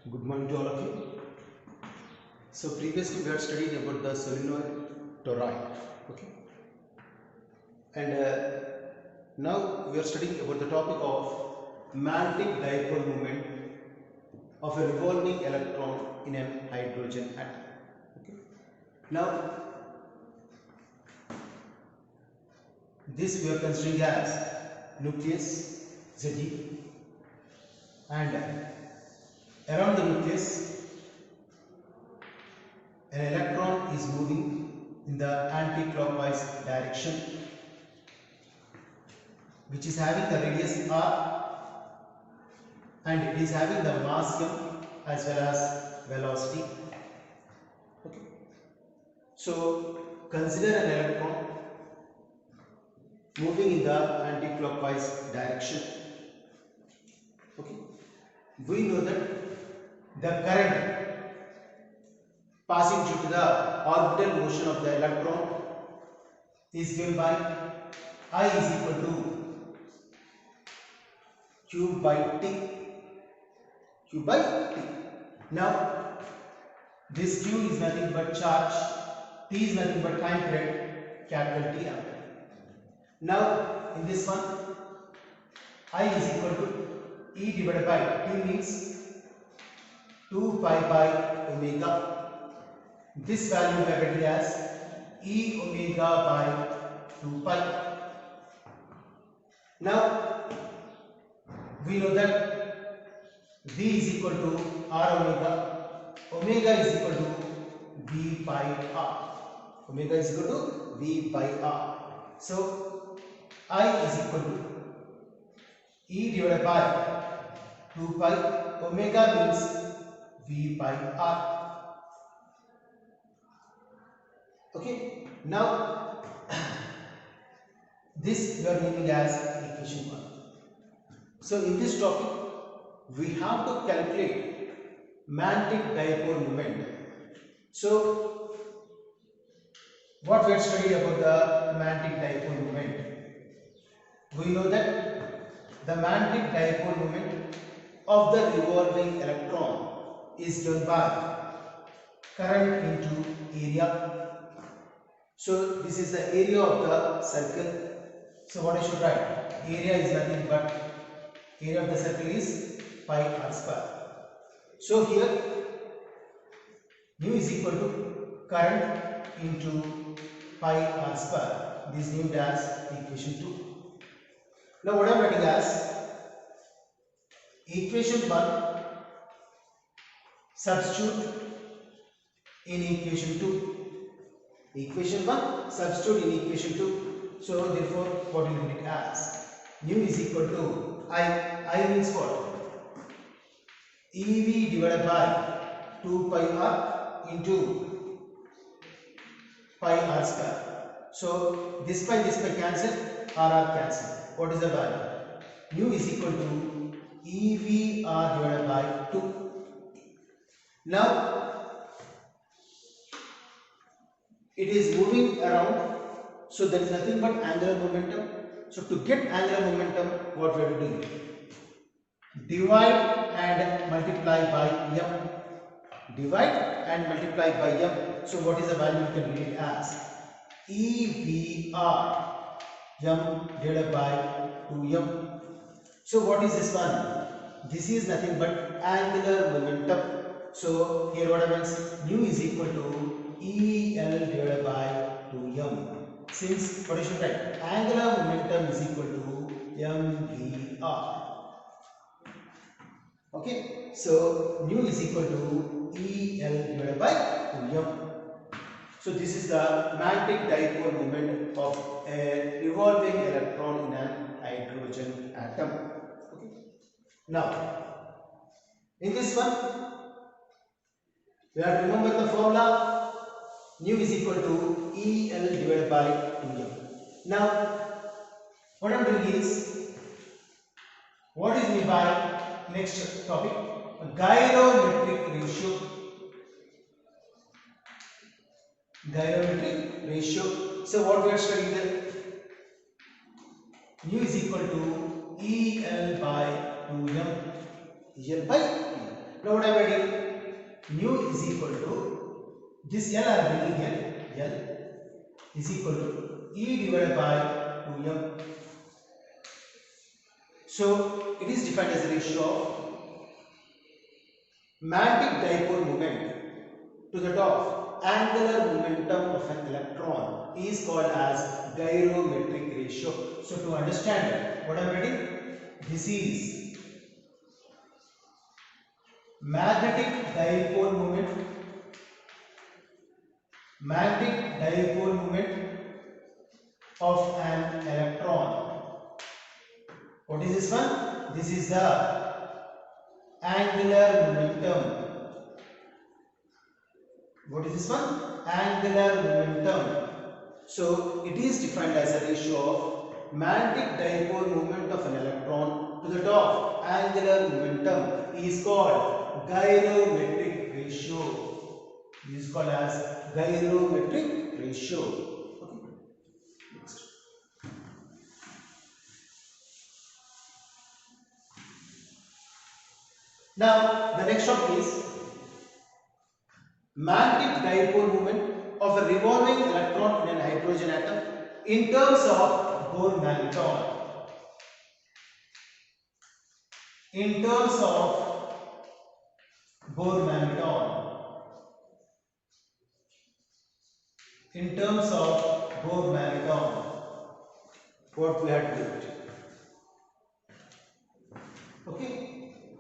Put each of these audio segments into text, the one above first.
Good morning to all of you. So previously we had studied about the solenoid toroid, okay, and now we are studying about the topic of magnetic dipole moment of a revolving electron in an hydrogen atom. Okay. Now this we are considering as nucleus Ze, and around the nucleus an electron is moving in the anti-clockwise direction, which is having the radius r, and it is having the mass m as well as velocity. Okay. So consider an electron moving in the anti-clockwise direction. Okay. We know that the current passing due to the orbital motion of the electron is given by I is equal to Q by T. Q by T. Now this Q is nothing but charge, T is nothing but time period, capital T ampere. Now in this one, I is equal to E divided by T means 2 pi by omega. This value we are getting as E omega by 2 pi. Now we know that V is equal to R omega. Omega is equal to V by R. Omega is equal to V by R. So I is equal to E divided by 2 pi. Omega means V by R. Okay. Now this we are naming as equation 1. So in this topic we have to calculate magnetic dipole moment. So what we have studied about the magnetic dipole moment? We know that the magnetic dipole moment of the revolving electron is given by current into area. So this is the area of the circle. So what I should write? Area is nothing but area of the circle is pi r square. So here mu is equal to current into pi r square. This is named as equation 2. Now what I am writing as equation 1 substitute in equation 2. Equation 1 substitute in equation 2. So therefore what will you get as mu is equal to I means what? EV divided by 2 pi r into pi r square. So this by cancel, r cancel. What is the value? Mu is equal to EV r divided by 2. Now it is moving around, so there is nothing but angular momentum. So to get angular momentum, what we have to do? Divide and multiply by m. Divide and multiply by m. So what is the value? You can read it as EVR m divided by 2m. So what is this one? This is nothing but angular momentum. So here what happens? Mu is equal to EL divided by 2m. Since what I should write? Angular momentum is equal to mvr. Okay, so mu is equal to EL divided by 2m. So this is the magnetic dipole moment of a revolving electron in an hydrogen atom. Okay. Now in this one we have to remember the formula. Nu is equal to EL divided by 2m. Now what I am doing is, what is meant by next topic? A galvanometric ratio. Galvanometric ratio. So what we are studying there? Nu is equal to EL by 2m. EL by 2m. Now what I am writing? Nu is equal to this L I am bringing here. L is equal to E divided by 2m. So it is defined as a ratio of magnetic dipole moment to the top angular momentum of an electron is called as galvanometric ratio. So to understand what I am writing, this is magnetic dipole moment of an electron. What is this one? This is the angular momentum. What is this one? Angular momentum. So it is defined as a ratio of magnetic dipole moment of an electron to the top angular momentum is called galvanometric ratio. This is called as galvanometric ratio. Okay. Next. Now the next topic is magnetic dipole moment of a revolving electron in an hydrogen atom in terms of Bohr magneton. In terms of Bohr magneton. In terms of Bohr magneton. What we had to do. Okay.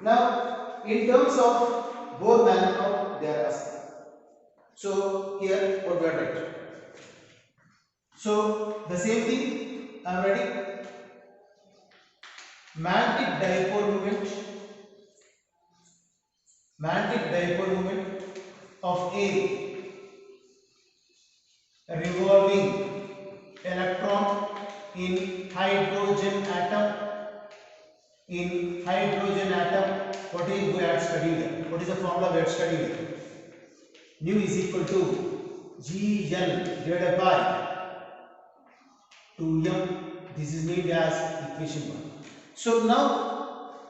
Now, in terms of Bohr magneton, they are asking. So here, what we are writing. So the same thing I am writing. Magnetic dipole moment of a revolving electron in hydrogen atom. In hydrogen atom, what is we had studied? What is the formula we had studied? Nu is equal to Gn divided by 2m. This is named as equation 1. So now,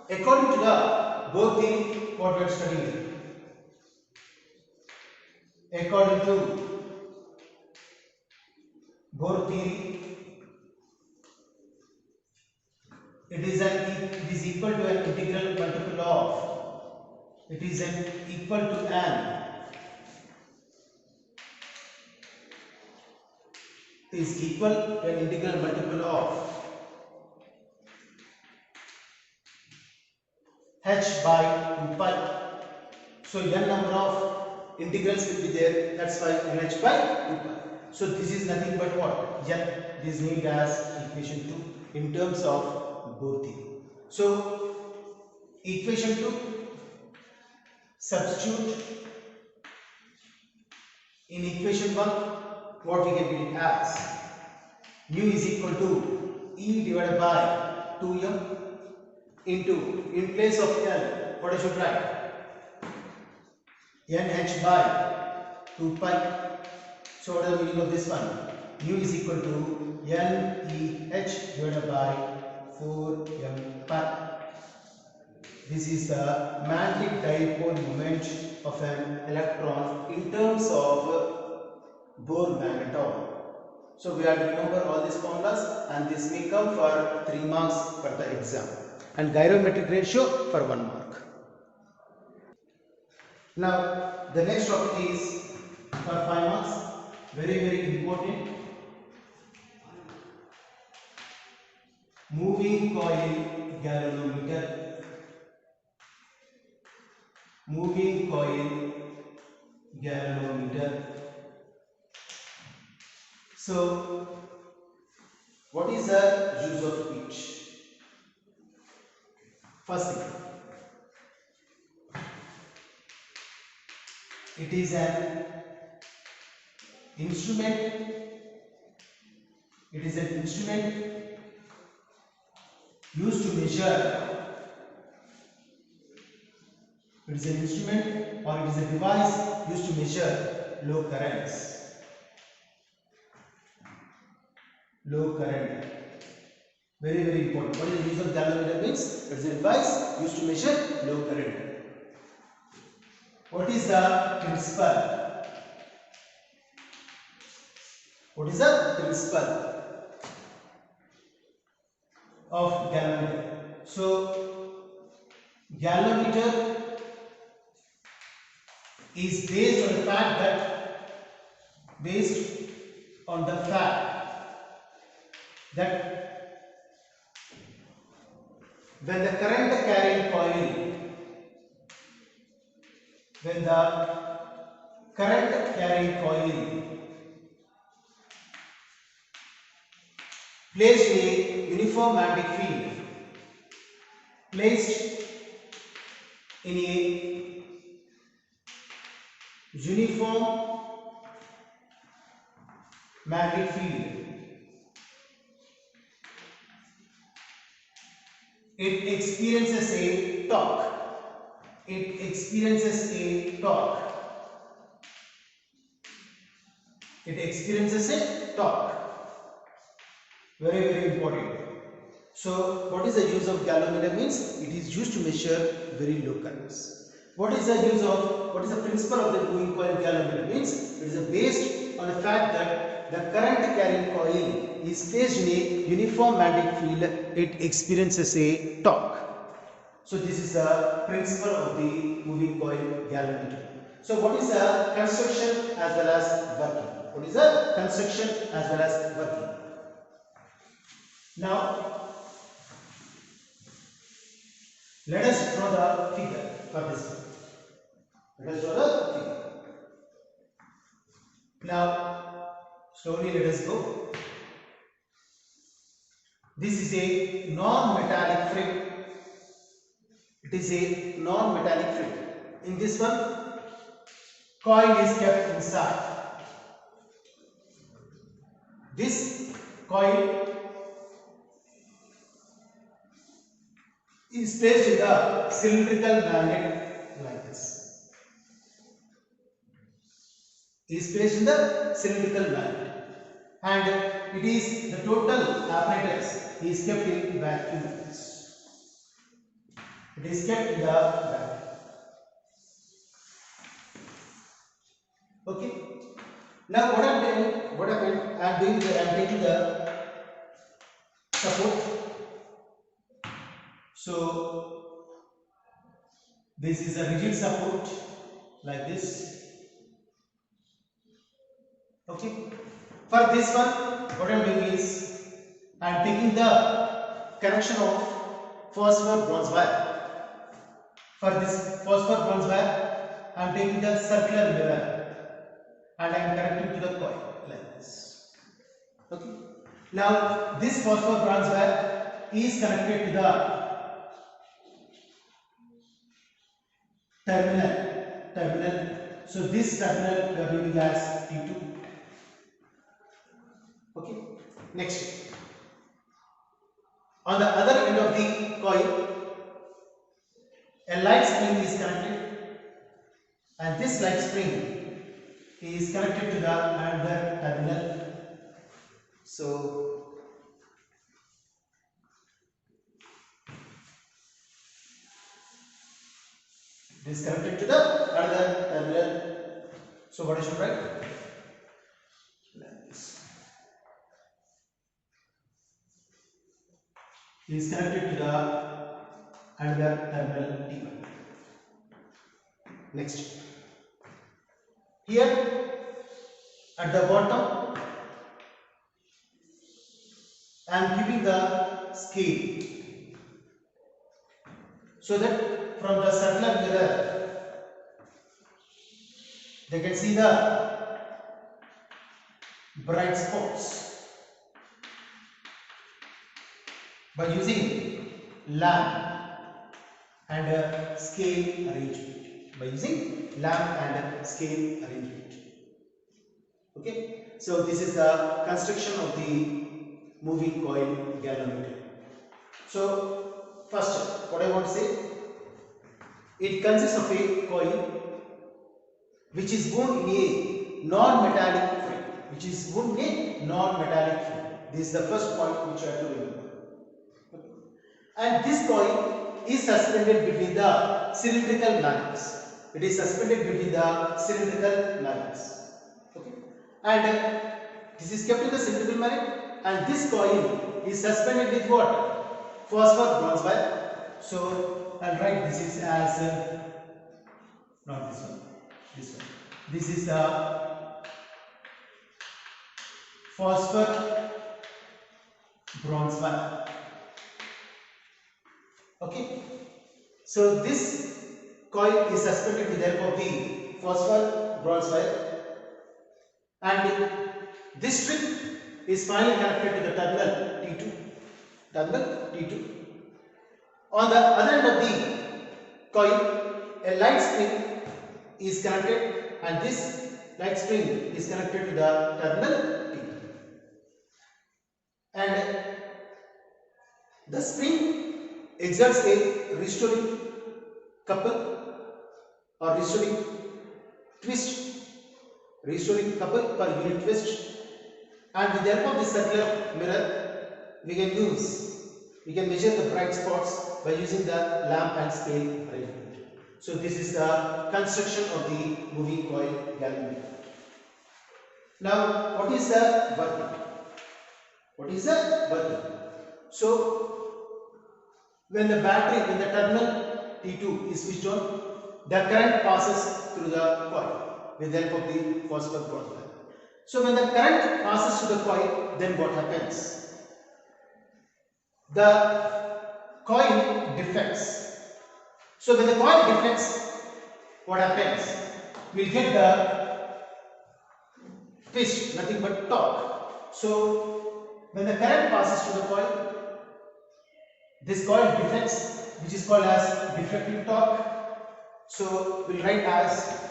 according to the Bohr theory, what we had studied? According to Bohr theory, it is equal to an integral multiple of. It is equal to an. Is equal to an integral multiple of h by 2 pi. So n number of integrals will be there. That's why nh by 2 pi. So this is nothing but what? N. This is named as equation 2 in terms of Bohr theory. So equation 2, substitute in equation 1. What we can get it as nu is equal to E divided by 2m into, in place of L, what I should write? nh by 2 pi. So what is the meaning of this one? Nu is equal to NEH divided by 4m pi. This is the magnetic dipole moment of an electron in terms of Bohr magneton. So we have to remember all these formulas, and this may come for 3 marks for the exam, and galvanometric ratio for 1 mark. Now the next topic is for 5 marks, very important. Moving coil galvanometer. Moving coil galvanometer. So, what is the use of it? First thing, it is an instrument. It is an instrument used to measure. It is an instrument or it is a device used to measure low currents. Low current. Very important. What is the use of galvanometer means? It is a device used to measure low current. What is the principle? What is the principle of galvanometer? So, galvanometer is based on the fact that when the current carrying coil placed a uniform magnetic field, placed in a uniform magnetic field, it experiences a torque. It experiences a torque. It experiences a torque. Very, very important. So, what is the use of galvanometer? Means it is used to measure very low currents. What is the principle of the moving coil galvanometer? Means it is based on the fact that the current carrying coil is placed in a uniform magnetic field. It experiences a torque. So, this is the principle of the moving coil galvanometer. So, what is the construction as well as working? What is the construction as well as working? Now, let us draw the figure for this one. Let us draw the figure. Now, slowly let us go. This is a non-metallic frame. It is a non-metallic frame. In this one, coil is kept inside. This coil is placed in the cylindrical magnet like this. Is placed in the cylindrical magnet, and it is the total apparatus is kept in vacuum like this. It is kept in the vacuum. Okay. Now what I am doing? I am taking the support. So this is a rigid support like this. Okay. For this one, what I am doing is I am taking the connection of phosphor bronze wire. For this phosphor bronze wire, I am taking the circular mirror and I am connecting to the coil like this. Okay. Now this phosphor bronze wire is connected to the terminal. So this terminal we are doing as T2. Okay. Next, on the other end of the coil, a light spring is connected, and this light spring is connected to the another terminal. So it is connected to the another terminal. So what I should write? Like this. It is connected to the another terminal T1. Next, here at the bottom, I am keeping the scale so that from the circular mirror they can see the bright spots by using lamp and scale arrangement. Okay, so this is the construction of the moving coil galvanometer. So first, what I want to say, it consists of a coil which is wound in a non-metallic frame. This is the first point which I have to remember. And this coil is suspended between the cylindrical magnets. It is suspended between the cylindrical magnets. Okay, and this is kept in the cylindrical magnet, and this coil is suspended with what? Phosphor bronze wire. So I'll write this is as not this one, this one. This is the phosphor bronze wire. Okay, so this coil is suspended with the help of the phosphor bronze wire, and this strip is finally connected to the terminal T2. Terminal T2. On the other end of the coil, a light spring is connected, and this light spring is connected to the terminal T. And the spring exerts a restoring couple or restoring couple per unit twist, and with the help of this circular mirror we can measure the bright spots by using the lamp and scale arrangement. So this is the construction of the moving coil galvanometer. Now what is the working? So when the terminal T2 is switched on, the current passes through the coil with the help of the phosphor bronze wire. So when the current passes through the coil, then what happens? The coil deflects. So when the coil deflects, what happens? We'll get the twist, nothing but torque. So when the current passes through the coil, this coil deflects, which is called as deflecting torque. So we'll write as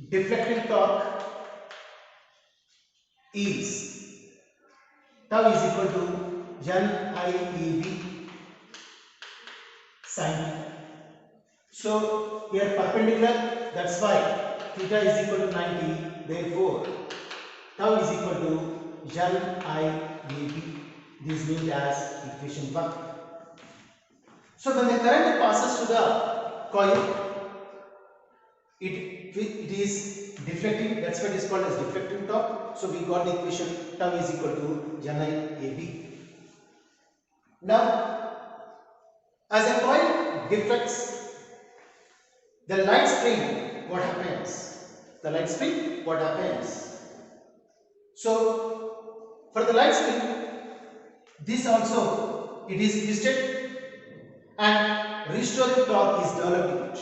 deflecting torque is tau is equal to NIEB sin. So here perpendicular, that's why theta is equal to 90. Therefore, tau is equal to NIEB. This is named as equation 1. So when the current passes to the coil, it is deflecting. That's why it is called as deflecting torque. So we got the equation tau is equal to NIAB. Now, as a coil deflects, the light spring, what happens? So for the light spring, this also it is twisted, and restoring torque is developed.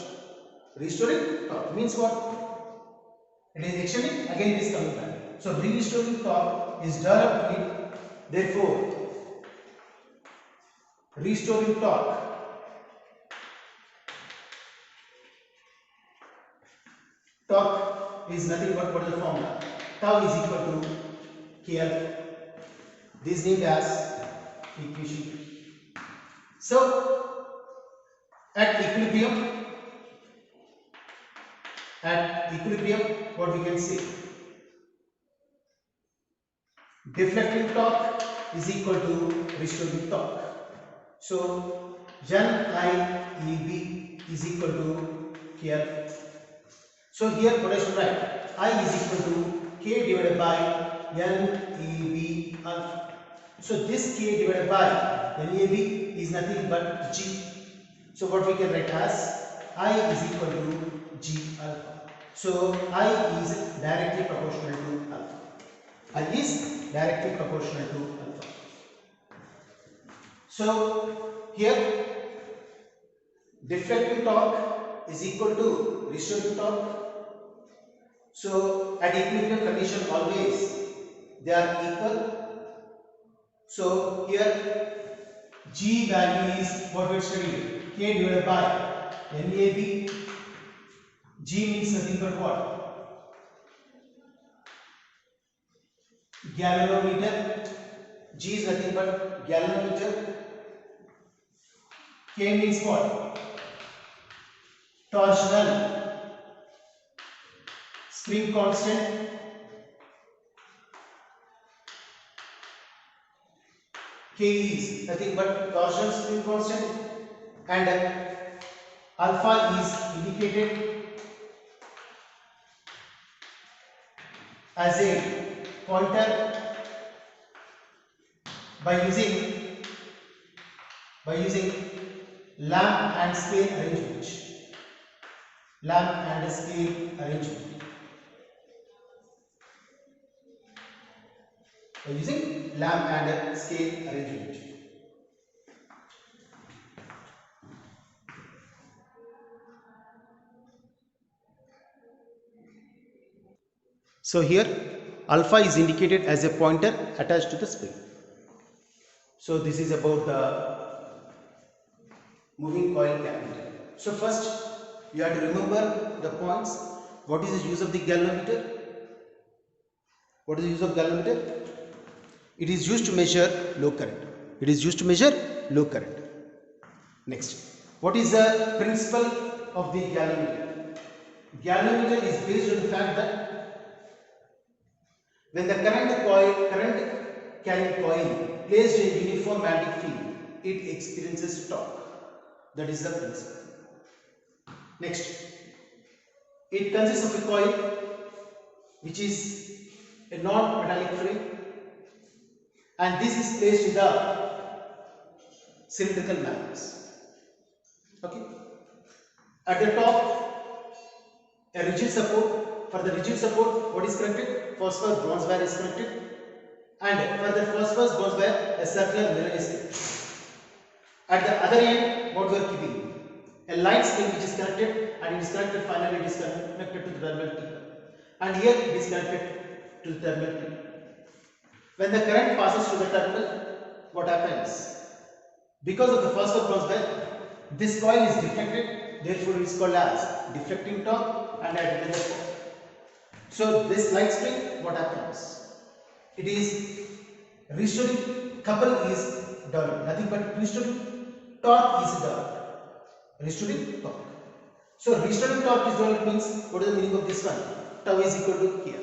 Restoring torque means what? It is extending, again it is coming back. So restoring torque is developed. Therefore, restoring torque is nothing but what is the formula? Tau is equal to KL. This is named as equation. So at equilibrium, what we can say? Deflecting torque is equal to restoring torque. So NIEB is equal to KL. So here what I should write? I is equal to K divided by NEB alpha. So this K divided by NEB is nothing but G. So what we can write as I is equal to G alpha. So I is directly proportional to alpha. I is directly proportional to alpha. So here deflecting torque is equal to restoring torque. So at equilibrium condition always they are equal. So here G value is what we studied, K divided by NAB. G means nothing but what? Galvanometer. G is nothing but galvanometer. K means what? Torsional spring constant. K is nothing but torsional spring constant, and Alpha is indicated as a pointer by using lamp and scale arrangement. Lamp and scale arrangement. By using lamp and scale arrangement. So here alpha is indicated as a pointer attached to the spring. So this is about the moving coil galvanometer. So first you have to remember the points. What is the use of the galvanometer? What is the use of galvanometer? It is used to measure low current. It is used to measure low current. Next, what is the principle of the galvanometer? Galvanometer is based on the fact that when the current carrying coil placed in a uniform magnetic field, it experiences torque. That is the principle. Next, it consists of a coil which is a non-metallic frame, and this is placed in the cylindrical magnets. Okay. At the top, a rigid support. For the rigid support, what is connected? Phosphorus bronze wire is connected, and for the phosphorus bronze wire, a circular mirror is connected. At the other end, what we are keeping? A light spring which is connected, and it is connected, finally it is connected to the terminal T. And here it is connected to the terminal T. When the current passes through the terminal, what happens? Because of the phosphorus bronze wire, this coil is deflected, therefore it is called as deflecting torque, and at the other. So this light spring, what happens? It is restoring couple is developed, nothing but restoring torque is developed. Restoring torque. So restoring torque is developed means, what is the meaning of this one? Tau is equal to here.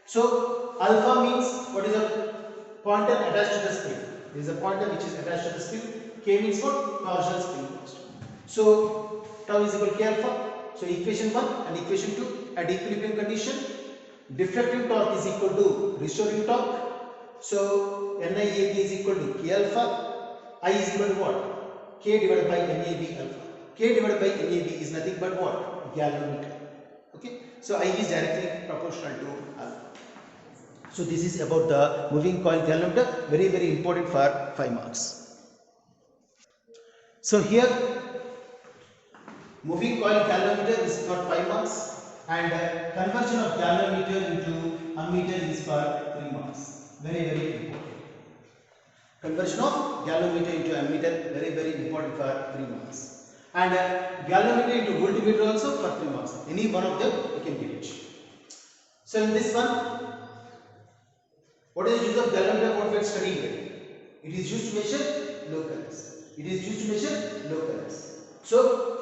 So alpha means what is a pointer attached to the spring. There is a pointer which is attached to the spring. K means what? Partial spring constant. So tau is equal to K alpha. So equation 1 and equation 2 at equilibrium condition, deflecting torque is equal to restoring torque. So NIAB is equal to K alpha. I is equal to what? K divided by NAB alpha. K divided by NAB is nothing but what? Galvanometer. Okay. So I is directly proportional to alpha. So this is about the moving coil galvanometer. Very, very important for 5 marks. So here moving coil galvanometer is for 5 marks, and conversion of galvanometer into ammeter is for 3 marks. Very, very important. Conversion of galvanometer into ammeter, very, very important for 3 marks. And galvanometer into voltmeter also for 3 marks. Any one of them you can get it. So in this one, what is the use of galvanometer? What we are studying here? It is used to measure low currents. It is used to measure low currents. So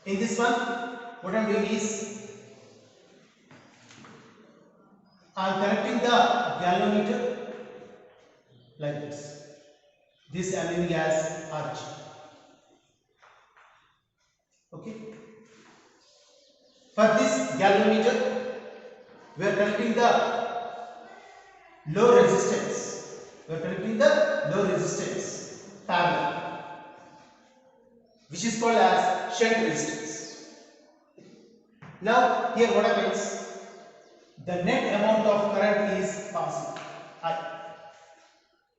in this one, what I am doing is I am connecting the galvanometer like this. This I am naming as RG. Okay. For this galvanometer, we are connecting the low resistance. We are connecting the low resistance parallel, which is called as shunt resistance. Now here what happens? The net amount of current is passing, I.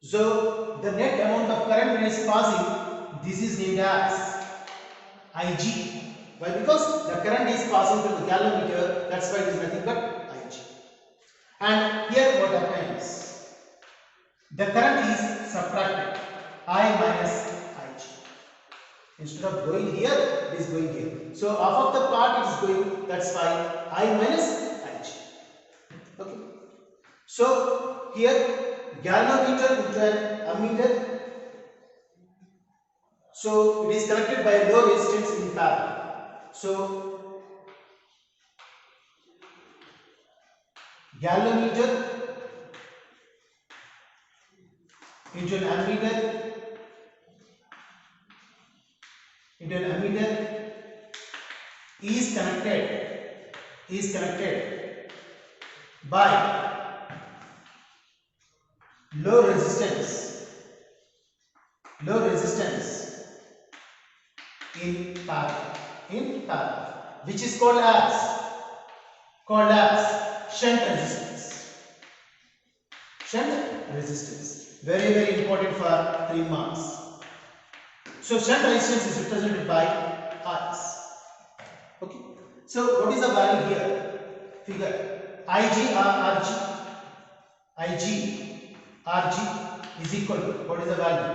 So the net amount of current is passing, this is named as IG. Why? Because the current is passing through the galvanometer, that's why it is nothing but IG. And here what happens? The current is subtracted, I minus IG. Instead of going here, it is going here. So half of the part is going, that's why I minus IG. Okay. So here galvanometer into an ammeter. So it is connected by a low resistance in parallel. So galvanometer into an ammeter into an ammeter is connected by low resistance in parallel, which is called as shunt resistance. Very, very important for 3 marks. So shunt resistance is represented by Rs. Okay. So what is the value here? Figure Ig Rg is equal to, what is the value?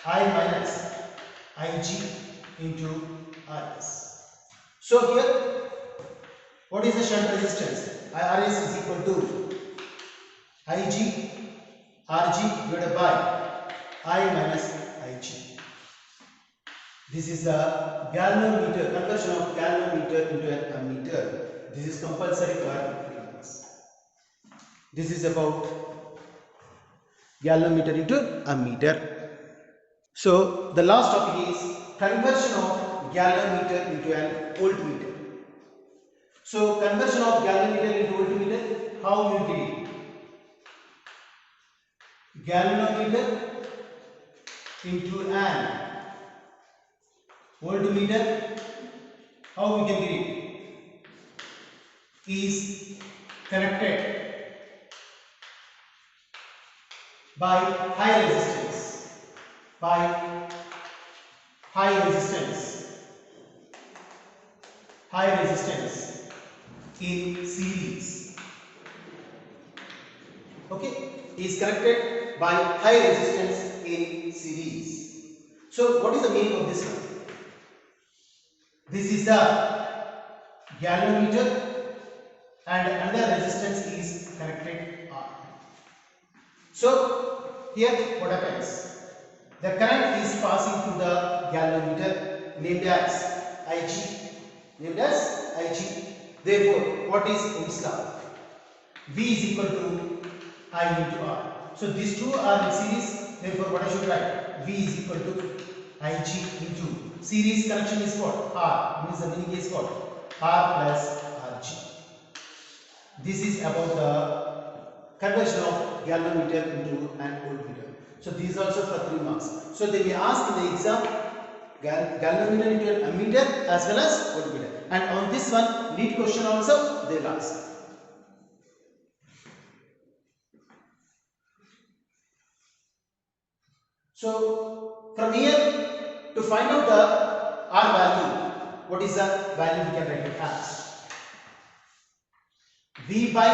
I minus Ig into Rs. So here, what is the shunt resistance? Rs is equal to Ig Rg divided by I minus Ig. This is the galvanometer, conversion of galvanometer into an ammeter. This is compulsory for 3 marks. This is about galvanometer into ammeter. So the last topic is conversion of galvanometer into an voltmeter. So conversion of galvanometer into voltmeter, how you did it? Galvanometer into an voltmeter, how we can get it? Is connected by high resistance in series. Okay, is connected by high resistance in series. So what is the meaning of this one? This is the galvanometer and another resistance is connected R. So here what happens? The current is passing through the galvanometer named as Ig. Therefore, what is Ohm's law? V is equal to I into R. So these two are in series. Therefore, what I should write? V is equal to Ig into series connection is what? R. Means the meaning is what? R plus Rg. This is about the conversion of galvanometer into an voltmeter. So these also for 3 marks. So they may ask in the exam galvanometer into an ammeter as well as voltmeter. And on this one, lead question also they will ask. So from here, to find out the R value, what is the value we can write it as? V by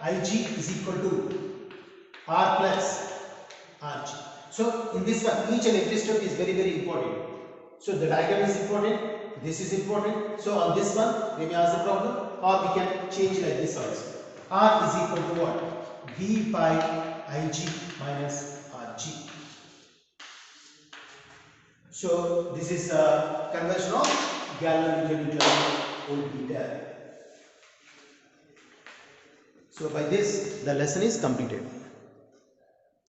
Ig is equal to R plus Rg. So in this one, each and every step is very, very important. So the diagram is important, this is important. So on this one, they may ask the problem, or we can change like this also. R is equal to what? V by Ig minus Rg. So this is a conversion of galvanometer into voltmeter. So by this, the lesson is completed.